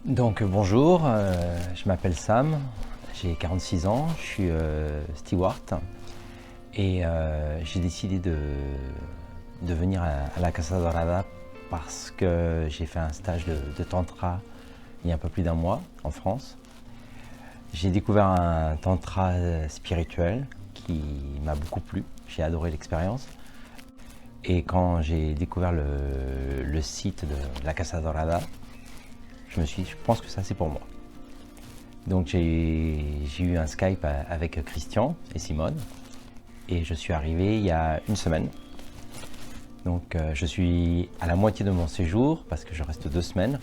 Donc bonjour, je m'appelle Sam, j'ai 46 ans, je suis steward et j'ai décidé de venir à la Casa Dorada parce que j'ai fait un stage de tantra il y a un peu plus d'un mois en France. J'ai découvert un tantra spirituel qui m'a beaucoup plu, j'ai adoré l'expérience. Et quand j'ai découvert le site de la Casa Dorada, je pense que ça c'est pour moi. Donc j'ai eu un Skype avec Christian et Simone et je suis arrivé il y a une semaine. Donc je suis à la moitié de mon séjour parce que je reste 2 semaines.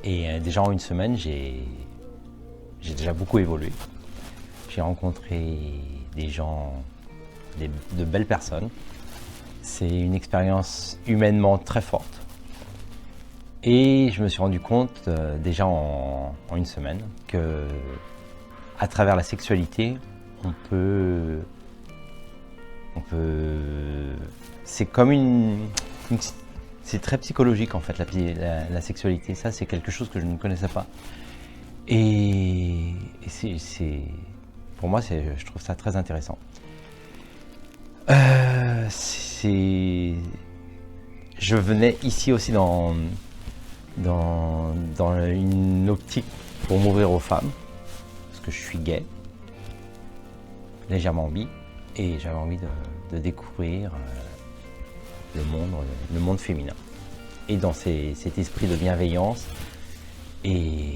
Et déjà en une semaine, j'ai déjà beaucoup évolué. J'ai rencontré des gens, de belles personnes. C'est une expérience humainement très forte. Et je me suis rendu compte déjà en une semaine que à travers la sexualité, c'est comme c'est très psychologique en fait la sexualité. Ça c'est quelque chose que je ne connaissais pas. Et pour moi je trouve ça très intéressant. Je venais ici aussi dans une optique pour m'ouvrir aux femmes, parce que je suis gay, légèrement bi, et j'avais envie de découvrir le monde féminin. Et dans cet esprit de bienveillance et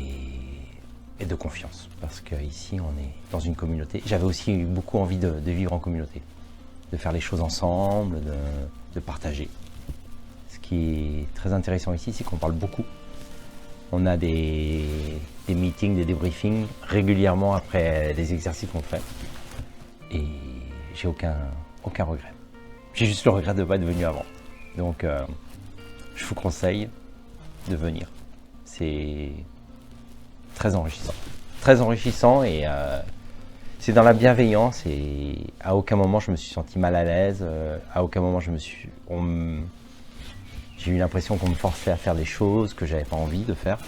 de confiance, parce qu'ici on est dans une communauté. J'avais aussi eu beaucoup envie de vivre en communauté, de faire les choses ensemble, de partager. Ce qui est très intéressant ici, c'est qu'on parle beaucoup. On a des meetings, des débriefings régulièrement après les exercices qu'on fait. Et j'ai aucun regret. J'ai juste le regret de ne pas être venu avant. Donc je vous conseille de venir. C'est très enrichissant. Très enrichissant et c'est dans la bienveillance et à aucun moment je me suis senti mal à l'aise. À aucun moment j'ai eu l'impression qu'on me forçait à faire des choses que j'avais pas envie de faire.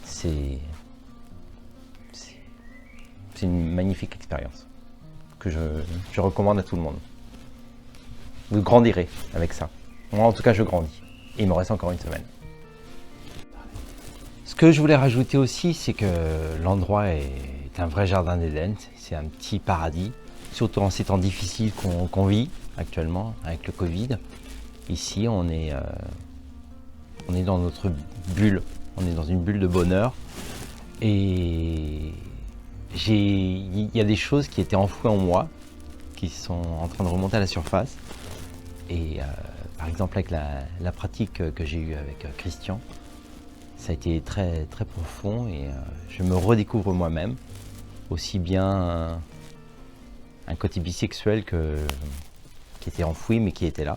C'est une magnifique expérience que je recommande à tout le monde. Vous grandirez avec ça. Moi, en tout cas, je grandis. Et il me reste encore une semaine. Ce que je voulais rajouter aussi, c'est que l'endroit est un vrai jardin d'Éden. C'est un petit paradis, surtout en ces temps difficiles qu'on vit actuellement avec le Covid. Ici, on est dans notre bulle. On est dans une bulle de bonheur. Et il y a des choses qui étaient enfouies en moi, qui sont en train de remonter à la surface. Et par exemple avec la pratique que j'ai eue avec Christian, ça a été très, très profond et je me redécouvre moi-même, aussi bien un côté bisexuel qui était enfoui mais qui était là.